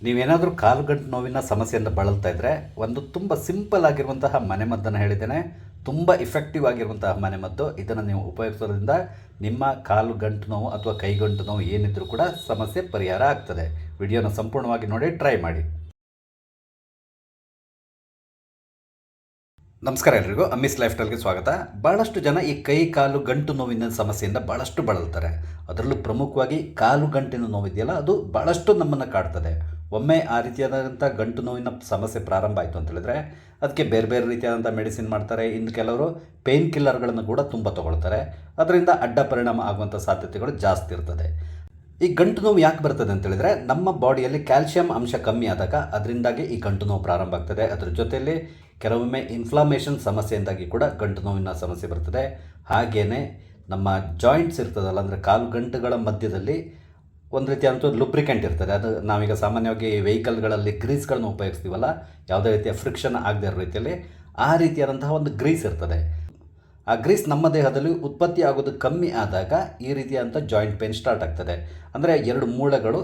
ನೀವೇನಾದರೂ ಕಾಲುಗಂಟು ನೋವಿನ ಸಮಸ್ಯೆಯಿಂದ ಬಳಲ್ತಾ ಇದ್ದರೆ ಒಂದು ತುಂಬ ಸಿಂಪಲ್ ಆಗಿರುವಂತಹ ಮನೆಮದ್ದನ್ನು ಹೇಳಿದ್ದೇನೆ. ತುಂಬ ಇಫೆಕ್ಟಿವ್ ಆಗಿರುವಂತಹ ಮನೆಮದ್ದು. ಇದನ್ನು ನೀವು ಉಪಯೋಗಿಸೋದ್ರಿಂದ ನಿಮ್ಮ ಕಾಲು ಗಂಟು ನೋವು ಅಥವಾ ಕೈಗಂಟು ನೋವು ಏನಿದ್ರೂ ಕೂಡ ಸಮಸ್ಯೆ ಪರಿಹಾರ ಆಗ್ತದೆ. ವಿಡಿಯೋನ ಸಂಪೂರ್ಣವಾಗಿ ನೋಡಿ, ಟ್ರೈ ಮಾಡಿ. ನಮಸ್ಕಾರ ಎಲ್ರಿಗೂ, ಅಮ್ಮಿಸ್ ಲೈಫ್ ಸ್ಟೈಲ್ಗೆ ಸ್ವಾಗತ. ಭಾಳಷ್ಟು ಜನ ಈ ಕೈ ಕಾಲು ಗಂಟು ನೋವಿನ ಸಮಸ್ಯೆಯಿಂದ ಭಾಳಷ್ಟು ಬಳಲ್ತಾರೆ. ಅದರಲ್ಲೂ ಪ್ರಮುಖವಾಗಿ ಕಾಲು ಗಂಟಿನ ನೋವಿದೆಯಲ್ಲ, ಅದು ಭಾಳಷ್ಟು ನಮ್ಮನ್ನು ಕಾಡ್ತದೆ. ಒಮ್ಮೆ ಆ ರೀತಿಯಾದಂಥ ಗಂಟು ನೋವಿನ ಸಮಸ್ಯೆ ಪ್ರಾರಂಭ ಆಯಿತು ಅಂತ ಹೇಳಿದ್ರೆ ಅದಕ್ಕೆ ಬೇರೆ ಬೇರೆ ರೀತಿಯಾದಂಥ ಮೆಡಿಸಿನ್ ಮಾಡ್ತಾರೆ. ಇನ್ನು ಕೆಲವರು ಪೇಯ್ನ್ ಕಿಲ್ಲರ್ಗಳನ್ನು ಕೂಡ ತುಂಬ ತೊಗೊಳ್ತಾರೆ. ಅದರಿಂದ ಅಡ್ಡ ಪರಿಣಾಮ ಆಗುವಂಥ ಸಾಧ್ಯತೆಗಳು ಜಾಸ್ತಿ ಇರ್ತದೆ. ಈ ಗಂಟು ನೋವು ಯಾಕೆ ಬರ್ತದೆ ಅಂತ ಹೇಳಿದ್ರೆ, ನಮ್ಮ ಬಾಡಿಯಲ್ಲಿ ಕ್ಯಾಲ್ಸಿಯಂ ಅಂಶ ಕಮ್ಮಿ ಆದಾಗ ಅದರಿಂದಾಗಿ ಈ ಗಂಟು ನೋವು ಪ್ರಾರಂಭ ಆಗ್ತದೆ. ಅದರ ಜೊತೆಯಲ್ಲಿ ಕೆಲವೊಮ್ಮೆ ಇನ್ಫ್ಲಾಮೇಷನ್ ಸಮಸ್ಯೆಯಿಂದಾಗಿ ಕೂಡ ಗಂಟು ನೋವಿನ ಸಮಸ್ಯೆ ಬರ್ತದೆ. ಹಾಗೆಯೇ ನಮ್ಮ ಜಾಯಿಂಟ್ಸ್ ಇರ್ತದಲ್ಲ, ಅಂದರೆ ಕಾಲು ಗಂಟುಗಳ ಮಧ್ಯದಲ್ಲಿ ಒಂದು ರೀತಿಯಾದಂಥ ಲುಬ್ರಿಕೆಂಟ್ ಇರ್ತದೆ. ಅದು ನಾವೀಗ ಸಾಮಾನ್ಯವಾಗಿ ವೆಹಿಕಲ್ಗಳಲ್ಲಿ ಗ್ರೀಸ್ಗಳನ್ನ ಉಪಯೋಗಿಸ್ತೀವಲ್ಲ, ಯಾವುದೇ ರೀತಿಯ ಫ್ರಿಕ್ಷನ್ ಆಗದೇ ಇರೋ ರೀತಿಯಲ್ಲಿ ಆ ರೀತಿಯಾದಂತಹ ಒಂದು ಗ್ರೀಸ್ ಇರ್ತದೆ. ಆ ಗ್ರೀಸ್ ನಮ್ಮ ದೇಹದಲ್ಲಿ ಉತ್ಪತ್ತಿ ಆಗೋದು ಕಮ್ಮಿ ಆದಾಗ ಈ ರೀತಿಯಾದಂಥ ಜಾಯಿಂಟ್ ಪೇನ್ ಸ್ಟಾರ್ಟ್ ಆಗ್ತದೆ. ಅಂದರೆ ಎರಡು ಮೂಳೆಗಳು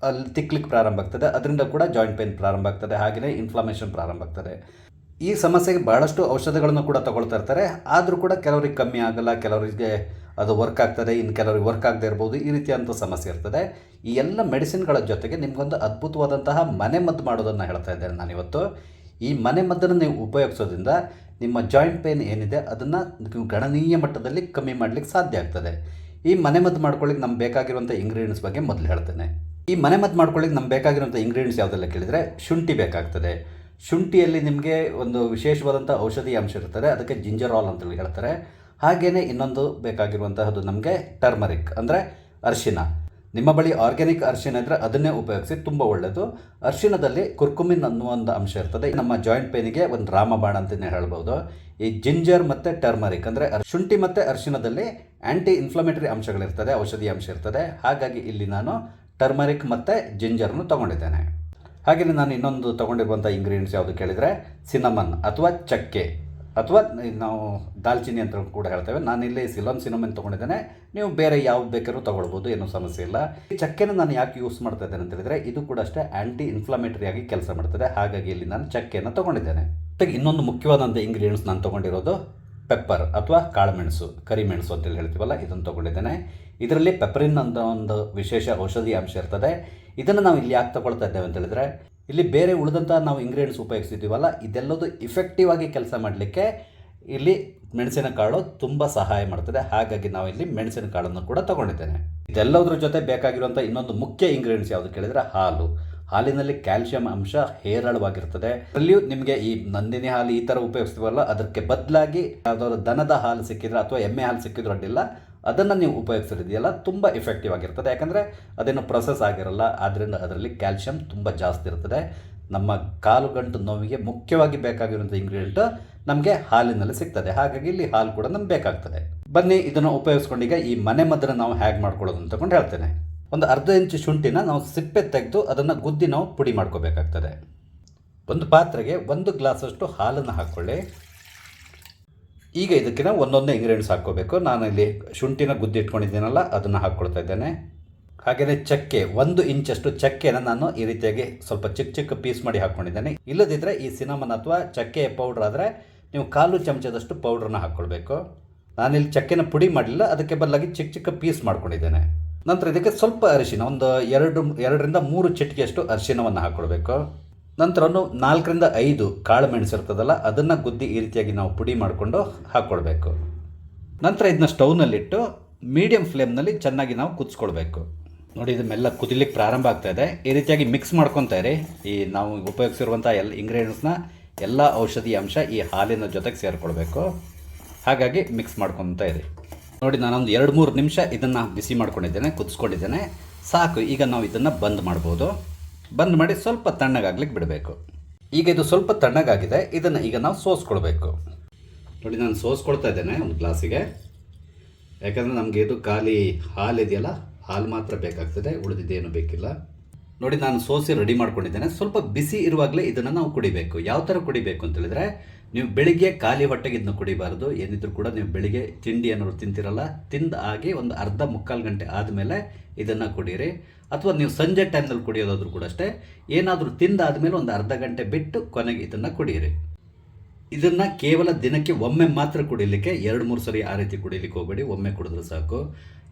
ಅಲ್ಲಿ ತಿಕ್ಲಿಕ್ಕೆ ಪ್ರಾರಂಭ ಆಗ್ತದೆ. ಅದರಿಂದ ಕೂಡ ಜಾಯಿಂಟ್ ಪೇನ್ ಪ್ರಾರಂಭ ಆಗ್ತದೆ. ಹಾಗೆಯೇ ಇನ್ಫ್ಲಮೇಷನ್ ಪ್ರಾರಂಭ ಆಗ್ತದೆ. ಈ ಸಮಸ್ಯೆಗೆ ಭಾಳಷ್ಟು ಔಷಧಿಗಳನ್ನು ಕೂಡ ತಗೊಳ್ತಾ ಇರ್ತಾರೆ. ಆದರೂ ಕೂಡ ಕೆಲವರಿಗೆ ಕಮ್ಮಿ ಆಗಲ್ಲ, ಕೆಲವರಿಗೆ ಅದು ವರ್ಕ್ ಆಗ್ತದೆ, ಇನ್ನು ಕೆಲವರಿಗೆ ವರ್ಕ್ ಆಗದೆ ಇರ್ಬೋದು. ಈ ರೀತಿಯಾದಂಥ ಸಮಸ್ಯೆ ಇರ್ತದೆ. ಈ ಎಲ್ಲ ಮೆಡಿಸಿನ್ಗಳ ಜೊತೆಗೆ ನಿಮಗೊಂದು ಅದ್ಭುತವಾದಂತಹ ಮನೆಮದ್ದು ಮಾಡೋದನ್ನು ಹೇಳ್ತಾ ಇದ್ದೇನೆ ನಾನಿವತ್ತು. ಈ ಮನೆಮದ್ದನ್ನು ನೀವು ಉಪಯೋಗಿಸೋದ್ರಿಂದ ನಿಮ್ಮ ಜಾಯಿಂಟ್ ಪೇನ್ ಏನಿದೆ ಅದನ್ನು ನೀವು ಗಣನೀಯ ಮಟ್ಟದಲ್ಲಿ ಕಮ್ಮಿ ಮಾಡಲಿಕ್ಕೆ ಸಾಧ್ಯ ಆಗ್ತದೆ. ಈ ಮನೆಮದ್ದು ಮಾಡ್ಕೊಳ್ಳಿಕ್ಕೆ ನಮ್ಗೆ ಬೇಕಾಗಿರುವಂಥ ಇಂಗ್ರೀಡಿಯೆಂಟ್ಸ್ ಬಗ್ಗೆ ಮೊದಲು ಹೇಳ್ತೇನೆ. ಈ ಮನೆಮದ್ದು ಮಾಡ್ಕೊಳ್ಳಿಕ್ಕೆ ನಮ್ಗೆ ಬೇಕಾಗಿರುವಂಥ ಇಂಗ್ರೀಡಿಯೆಂಟ್ಸ್ ಯಾವುದೆಲ್ಲ ಕೇಳಿದರೆ, ಶುಂಠಿ ಬೇಕಾಗ್ತದೆ. ಶುಂಠಿಯಲ್ಲಿ ನಿಮಗೆ ಒಂದು ವಿಶೇಷವಾದಂಥ ಔಷಧಿ ಅಂಶ ಇರ್ತದೆ, ಅದಕ್ಕೆ ಜಿಂಜರ್ ಆಲ್ ಅಂತೇಳಿ ಹೇಳ್ತಾರೆ. ಹಾಗೆಯೇ ಇನ್ನೊಂದು ಬೇಕಾಗಿರುವಂತಹದ್ದು ನಮಗೆ ಟರ್ಮರಿಕ್, ಅಂದರೆ ಅರಿಶಿನ. ನಿಮ್ಮ ಬಳಿ ಆರ್ಗ್ಯಾನಿಕ್ ಅರಿಶಿನ ಇದ್ದರೆ ಅದನ್ನೇ ಉಪಯೋಗಿಸಿ, ತುಂಬ ಒಳ್ಳೆಯದು. ಅರಿಶಿನದಲ್ಲಿ ಕುರ್ಕುಮಿನ್ ಅನ್ನುವ ಒಂದು ಅಂಶ ಇರ್ತದೆ. ನಮ್ಮ ಜಾಯಿಂಟ್ ಪೇನಿಗೆ ಒಂದು ರಾಮಬಾಣ ಅಂತಲೇ ಹೇಳ್ಬೋದು. ಈ ಜಿಂಜರ್ ಮತ್ತು ಟರ್ಮರಿಕ್ ಅಂದರೆ ಶುಂಠಿ ಮತ್ತು ಅರಿಶಿನದಲ್ಲಿ ಆ್ಯಂಟಿ ಇನ್ಫ್ಲಮೇಟರಿ ಅಂಶಗಳಿರ್ತದೆ, ಔಷಧಿ ಅಂಶ ಇರ್ತದೆ. ಹಾಗಾಗಿ ಇಲ್ಲಿ ನಾನು ಟರ್ಮರಿಕ್ ಮತ್ತು ಜಿಂಜರ್ನು ತೊಗೊಂಡಿದ್ದೇನೆ. ಹಾಗೆಯೇ ನಾನು ಇನ್ನೊಂದು ತೊಗೊಂಡಿರುವಂಥ ಇಂಗ್ರೀಡಿಯೆಂಟ್ಸ್ ಯಾವುದು ಕೇಳಿದರೆ, ಸಿನಮನ್ ಅಥವಾ ಚಕ್ಕೆ, ಅಥವಾ ನಾವು ದಾಲ್ಚಿನ್ನಿ ಅಂತ ಕೂಡ ಹೇಳ್ತೇವೆ. ನಾನಿಲ್ಲಿ ಸಿನಮನ್ ತೊಗೊಂಡಿದ್ದೇನೆ. ನೀವು ಬೇರೆ ಯಾವ್ದು ಬೇಕಾದ್ರೂ ತೊಗೊಳ್ಬೋದು, ಏನೂ ಸಮಸ್ಯೆ ಇಲ್ಲ. ಈ ಚಕ್ಕೆನ ನಾನು ಯಾಕೆ ಯೂಸ್ ಮಾಡ್ತಾ ಇದ್ದೇನೆ ಅಂತ ಹೇಳಿದರೆ, ಇದು ಕೂಡ ಅಷ್ಟೇ ಆ್ಯಂಟಿ ಇನ್ಫ್ಲಮೇಟರಿ ಆಗಿ ಕೆಲಸ ಮಾಡ್ತದೆ. ಹಾಗಾಗಿ ಇಲ್ಲಿ ನಾನು ಚಕ್ಕೆಯನ್ನು ತೊಗೊಂಡಿದ್ದೇನೆ. ಜೊತೆಗೆ ಇನ್ನೊಂದು ಮುಖ್ಯವಾದಂಥ ಇಂಗ್ರೀಡಿಯೆಂಟ್ಸ್ ನಾನು ತೊಗೊಂಡಿರೋದು ಪೆಪ್ಪರ್ ಅಥವಾ ಕಾಳುಮೆಣಸು, ಕರಿಮೆಣಸು ಅಂತೇಳಿ ಹೇಳ್ತೀವಲ್ಲ, ಇದನ್ನು ತೊಗೊಂಡಿದ್ದೇನೆ. ಇದರಲ್ಲಿ ಪೆಪರಿನ್ ಅಂತ ಒಂದು ವಿಶೇಷ ಔಷಧಿ ಅಂಶ ಇರ್ತದೆ. ಇದನ್ನು ನಾವು ಇಲ್ಲಿ ಯಾಕೆ ತೊಗೊಳ್ತಾ ಇದ್ದೇವೆ ಅಂತ ಹೇಳಿದ್ರೆ, ಇಲ್ಲಿ ಬೇರೆ ಉಳಿದಂಥ ನಾವು ಇಂಗ್ರೀಡಿಯೆಂಟ್ಸ್ ಉಪಯೋಗಿಸ್ತೀವಲ್ಲ, ಇದೆಲ್ಲದು ಇಫೆಕ್ಟಿವ್ ಆಗಿ ಕೆಲಸ ಮಾಡಲಿಕ್ಕೆ ಇಲ್ಲಿ ಮೆಣಸಿನಕಾಳು ತುಂಬ ಸಹಾಯ ಮಾಡ್ತದೆ. ಹಾಗಾಗಿ ನಾವು ಇಲ್ಲಿ ಮೆಣಸಿನಕಾಳನ್ನು ಕೂಡ ತೊಗೊಂಡಿದ್ದೇನೆ. ಇದೆಲ್ಲದರ ಜೊತೆ ಬೇಕಾಗಿರುವಂಥ ಇನ್ನೊಂದು ಮುಖ್ಯ ಇಂಗ್ರೀಡಿಯೆಂಟ್ಸ್ ಯಾವುದು ಕೇಳಿದರೆ, ಹಾಲು. ಹಾಲಿನಲ್ಲಿ ಕ್ಯಾಲ್ಸಿಯಂ ಅಂಶ ಹೇರಳವಾಗಿರ್ತದೆ. ಅದರಲ್ಲಿಯೂ ನಿಮಗೆ ಈ ನಂದಿನಿ ಹಾಲು ಈ ಥರ ಉಪಯೋಗಿಸ್ತೀವಲ್ಲ, ಅದಕ್ಕೆ ಬದಲಾಗಿ ಯಾವುದಾದ್ರು ದನದ ಹಾಲು ಸಿಕ್ಕಿದ್ರೆ ಅಥವಾ ಎಮ್ಮೆ ಹಾಲು ಸಿಕ್ಕಿದ್ರು ಅಡ್ಡಿಲ್ಲ, ಅದನ್ನು ನೀವು ಉಪಯೋಗಿಸಿದೆಯಲ್ಲ ತುಂಬ ಇಫೆಕ್ಟಿವ್ ಆಗಿರ್ತದೆ. ಯಾಕಂದರೆ ಅದೇನು ಪ್ರೊಸೆಸ್ ಆಗಿರಲ್ಲ, ಆದ್ದರಿಂದ ಅದರಲ್ಲಿ ಕ್ಯಾಲ್ಸಿಯಂ ತುಂಬ ಜಾಸ್ತಿ ಇರ್ತದೆ. ನಮ್ಮ ಕಾಲುಗಂಟು ನೋವಿಗೆ ಮುಖ್ಯವಾಗಿ ಬೇಕಾಗಿರುವಂಥ ಇಂಗ್ರೀಡಿಯೆಂಟು ನಮಗೆ ಹಾಲಿನಲ್ಲಿ ಸಿಗ್ತದೆ. ಹಾಗಾಗಿ ಇಲ್ಲಿ ಹಾಲು ಕೂಡ ನಮ್ಗೆ ಬೇಕಾಗ್ತದೆ. ಬನ್ನಿ ಇದನ್ನು ಉಪಯೋಗಿಸ್ಕೊಂಡೀಗ ಈ ಮನೆಮದ್ದನ್ನು ನಾವು ಹೇಗೆ ಮಾಡ್ಕೊಳ್ಳೋದು ಅಂತಕೊಂಡು ಹೇಳ್ತೇನೆ. ಒಂದು ಅರ್ಧ ಇಂಚು ಶುಂಠಿನ ನಾವು ಸಿಪ್ಪೆ ತೆಗೆದು ಅದನ್ನು ಗುದ್ದಿ ನಾವು ಪುಡಿ ಮಾಡ್ಕೋಬೇಕಾಗ್ತದೆ. ಒಂದು ಪಾತ್ರೆಗೆ 1 ಗ್ಲಾಸಷ್ಟು ಹಾಲನ್ನು ಹಾಕ್ಕೊಳ್ಳಿ. ಈಗ ಇದಕ್ಕೆ ನಾವು ಒಂದೊಂದೇ ಇಂಗ್ರೀಡಿಯೆಂಟ್ಸ್ ಹಾಕ್ಕೋಬೇಕು. ನಾನು ಇಲ್ಲಿ ಶುಂಠಿನ ಗುದ್ದಿ ಇಟ್ಕೊಂಡಿದ್ದೀನಲ್ಲ, ಅದನ್ನು ಹಾಕ್ಕೊಳ್ತಾ ಇದ್ದೇನೆ. ಹಾಗೆಯೇ ಚಕ್ಕೆ, 1 ಇಂಚಷ್ಟು ಚಕ್ಕೆನ ನಾನು ಈ ರೀತಿಯಾಗಿ ಸ್ವಲ್ಪ ಚಿಕ್ಕ ಚಿಕ್ಕ ಪೀಸ್ ಮಾಡಿ ಹಾಕ್ಕೊಂಡಿದ್ದೇನೆ. ಇಲ್ಲದಿದ್ದರೆ ಈ ಸಿನಮನ್ ಅಥವಾ ಚಕ್ಕೆ ಪೌಡ್ರ್ ಆದರೆ ನೀವು 1/4 ಚಮಚದಷ್ಟು ಪೌಡ್ರನ್ನ ಹಾಕ್ಕೊಳ್ಬೇಕು. ನಾನಿಲ್ಲಿ ಚಕ್ಕೆನ ಪುಡಿ ಮಾಡಲಿಲ್ಲ, ಅದಕ್ಕೆ ಬದಲಾಗಿ ಚಿಕ್ಕ ಚಿಕ್ಕ ಪೀಸ್ ಮಾಡ್ಕೊಂಡಿದ್ದೇನೆ. ನಂತರ ಇದಕ್ಕೆ ಸ್ವಲ್ಪ ಅರಿಶಿನ, ಒಂದು 2ರಿಂದ 3 ಚಿಟಿಕೆಯಷ್ಟು ಅರಿಶಿನವನ್ನು ಹಾಕ್ಕೊಳ್ಬೇಕು. ನಂತರ 4ರಿಂದ 5 ಕಾಳು ಮೆಣಸು ಇರ್ತದಲ್ಲ, ಅದನ್ನು ಗುದ್ದಿ ಈ ರೀತಿಯಾಗಿ ನಾವು ಪುಡಿ ಮಾಡಿಕೊಂಡು ಹಾಕ್ಕೊಳ್ಬೇಕು. ನಂತರ ಇದನ್ನ ಸ್ಟವ್ನಲ್ಲಿಟ್ಟು ಮೀಡಿಯಮ್ ಫ್ಲೇಮ್ನಲ್ಲಿ ಚೆನ್ನಾಗಿ ನಾವು ಕುದಿಸ್ಕೊಳ್ಬೇಕು. ನೋಡಿ, ಇದು ಮೆಲ್ಲ ಕುದಿಲಿಕ್ಕೆ ಪ್ರಾರಂಭ ಆಗ್ತಾಯಿದೆ. ಈ ರೀತಿಯಾಗಿ ಮಿಕ್ಸ್ ಮಾಡ್ಕೊತಾ ಇರಿ. ಈ ನಾವು ಉಪಯೋಗಿಸಿರುವಂಥ ಎಲ್ಲ ಇಂಗ್ರೀಡಿಯೆಂಟ್ಸ್ನ ಎಲ್ಲ ಔಷಧಿ ಅಂಶ ಈ ಹಾಲಿನ ಜೊತೆಗೆ ಸೇರಿಕೊಳ್ಬೇಕು. ಹಾಗಾಗಿ ಮಿಕ್ಸ್ ಮಾಡ್ಕೊತಾ ಇರಿ. ನೋಡಿ, ನಾನೊಂದು 2-3 ನಿಮಿಷ ಇದನ್ನು ಬಿಸಿ ಮಾಡ್ಕೊಂಡಿದ್ದೇನೆ, ಕುದಿಸ್ಕೊಂಡಿದ್ದೇನೆ. ಸಾಕು. ಈಗ ನಾವು ಇದನ್ನು ಬಂದ್ ಮಾಡ್ಬೋದು. ಬಂದ್ ಮಾಡಿ ಸ್ವಲ್ಪ ತಣ್ಣಗಾಗ್ಲಿಕ್ಕೆ ಬಿಡಬೇಕು. ಈಗ ಇದು ಸ್ವಲ್ಪ ತಣ್ಣಗಾಗಿದೆ. ಇದನ್ನು ಈಗ ನಾವು ಸೋಸ್ಕೊಳ್ಬೇಕು. ನೋಡಿ, ನಾನು ಸೋಸ್ಕೊಳ್ತಾ ಇದ್ದೇನೆ ಒಂದು ಗ್ಲಾಸಿಗೆ. ಯಾಕಂದರೆ ನಮಗೆ ಇದು ಖಾಲಿ ಹಾಲು ಇದೆಯಲ್ಲ, ಹಾಲು ಮಾತ್ರ ಬೇಕಾಗ್ತದೆ, ಉಳಿದಿದ್ದೇನು ಬೇಕಿಲ್ಲ. ನೋಡಿ ನಾನು ಸೋಸಿ ರೆಡಿ ಮಾಡ್ಕೊಂಡಿದ್ದೇನೆ. ಸ್ವಲ್ಪ ಬಿಸಿ ಇರುವಾಗಲೇ ಇದನ್ನು ನಾವು ಕುಡಿಬೇಕು. ಯಾವ ಥರ ಕುಡಿಬೇಕು ಅಂತ ಹೇಳಿದ್ರೆ, ನೀವು ಬೆಳಿಗ್ಗೆ ಖಾಲಿ ಹೊಟ್ಟೆಗೆ ಇದನ್ನ ಕುಡಿಬಾರ್ದು. ಏನಿದ್ರು ಕೂಡ ನೀವು ಬೆಳಿಗ್ಗೆ ತಿಂಡಿ ಏನಾದ್ರು ತಿಂತಿರಲ್ಲ, ತಿಂದ ಹಾಗೆ ಒಂದು ಅರ್ಧ ಮುಕ್ಕಾಲು ಗಂಟೆ ಆದಮೇಲೆ ಇದನ್ನು ಕುಡೀರಿ. ಅಥವಾ ನೀವು ಸಂಜೆ ಟೈಮ್ನಲ್ಲಿ ಕುಡಿಯೋದಾದ್ರೂ ಕೂಡ ಅಷ್ಟೇ, ಏನಾದರೂ ತಿಂದಾದಮೇಲೆ ಒಂದು ಅರ್ಧ ಗಂಟೆ ಬಿಟ್ಟು ಕೊನೆಗೆ ಇದನ್ನು ಕುಡಿಯಿರಿ. ಇದನ್ನು ಕೇವಲ ದಿನಕ್ಕೆ ಒಮ್ಮೆ ಮಾತ್ರ ಕುಡಿಲಿಕ್ಕೆ, 2-3 ಸರಿ ಆ ರೀತಿ ಕುಡಿಲಿಕ್ಕೆ ಹೋಗಬೇಡಿ. ಒಮ್ಮೆ ಕುಡಿದ್ರೆ ಸಾಕು.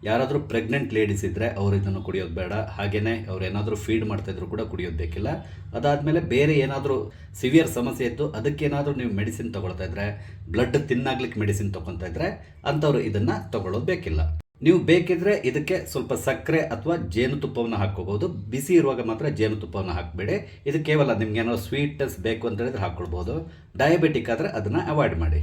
ಯಾರಾದರೂ ಪ್ರೆಗ್ನೆಂಟ್ ಲೇಡೀಸ್ ಇದ್ದರೆ ಅವರು ಇದನ್ನು ಕುಡಿಯೋದು ಬೇಡ. ಹಾಗೆಯೇ ಅವ್ರು ಏನಾದರೂ ಫೀಡ್ ಮಾಡ್ತಾಯಿದ್ರು ಕೂಡ ಕುಡಿಯೋದು ಬೇಕಿಲ್ಲ. ಅದಾದಮೇಲೆ ಬೇರೆ ಏನಾದರೂ ಸಿವಿಯರ್ ಸಮಸ್ಯೆ ಇತ್ತು, ಅದಕ್ಕೇನಾದರೂ ನೀವು ಮೆಡಿಸಿನ್ ತೊಗೊಳ್ತಾ ಇದ್ದರೆ, ಬ್ಲಡ್ ತಿನ್ನಾಗ್ಲಿಕ್ಕೆ ಮೆಡಿಸಿನ್ ತೊಗೊತಾ ಇದ್ದರೆ ಅಂಥವ್ರು ಇದನ್ನು ತೊಗೊಳ್ಳೋದು ಬೇಕಿಲ್ಲ. ನೀವು ಬೇಕಿದ್ರೆ ಇದಕ್ಕೆ ಸ್ವಲ್ಪ ಸಕ್ಕರೆ ಅಥವಾ ಜೇನುತುಪ್ಪವನ್ನು ಹಾಕ್ಕೋಬೋದು. ಬಿಸಿ ಇರುವಾಗ ಮಾತ್ರ ಜೇನುತುಪ್ಪವನ್ನು ಹಾಕಬೇಡಿ. ಇದು ಕೇವಲ ನಿಮ್ಗೆ ಏನೋ ಸ್ವೀಟ್ನೆಸ್ ಬೇಕು ಅಂತ ಹೇಳಿದ್ರೆ ಹಾಕ್ಕೊಳ್ಬೋದು. ಡಯಾಬಿಟಿಕ್ ಆದರೆ ಅದನ್ನು ಅವಾಯ್ಡ್ ಮಾಡಿ.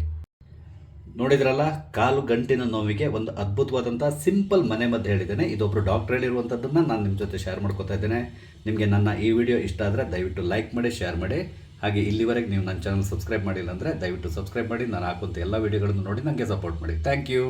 ನೋಡಿದ್ರಲ್ಲ, ಕಾಲು ಗಂಟಿನ ನೋವಿಗೆ ಒಂದು ಅದ್ಭುತವಾದಂಥ ಸಿಂಪಲ್ ಮನೆಮದ್ದು ಹೇಳಿದ್ದೇನೆ. ಇದೊಬ್ಬರು ಡಾಕ್ಟರ್ ಹೇಳಿರುವಂಥದ್ದನ್ನು ನಾನು ನಿಮ್ಮ ಜೊತೆ ಶೇರ್ ಮಾಡ್ಕೊತಾ ಇದ್ದೇನೆ. ನಿಮಗೆ ನನ್ನ ಈ ವಿಡಿಯೋ ಇಷ್ಟ ಆದರೆ ದಯವಿಟ್ಟು ಲೈಕ್ ಮಾಡಿ, ಶೇರ್ ಮಾಡಿ. ಹಾಗೆ ಇಲ್ಲಿವರೆಗೆ ನೀವು ನನ್ನ ಚಾನಲ್ ಸಬ್ಸ್ಕ್ರೈಬ್ ಮಾಡಿಲ್ಲ ಅಂದರೆ ದಯವಿಟ್ಟು ಸಬ್ಸ್ಕ್ರೈಬ್ ಮಾಡಿ. ನಾನು ಹಾಕುವಂಥ ಎಲ್ಲ ವಿಡಿಯೋಗಳನ್ನು ನೋಡಿ ನನಗೆ ಸಪೋರ್ಟ್ ಮಾಡಿ. Thank you.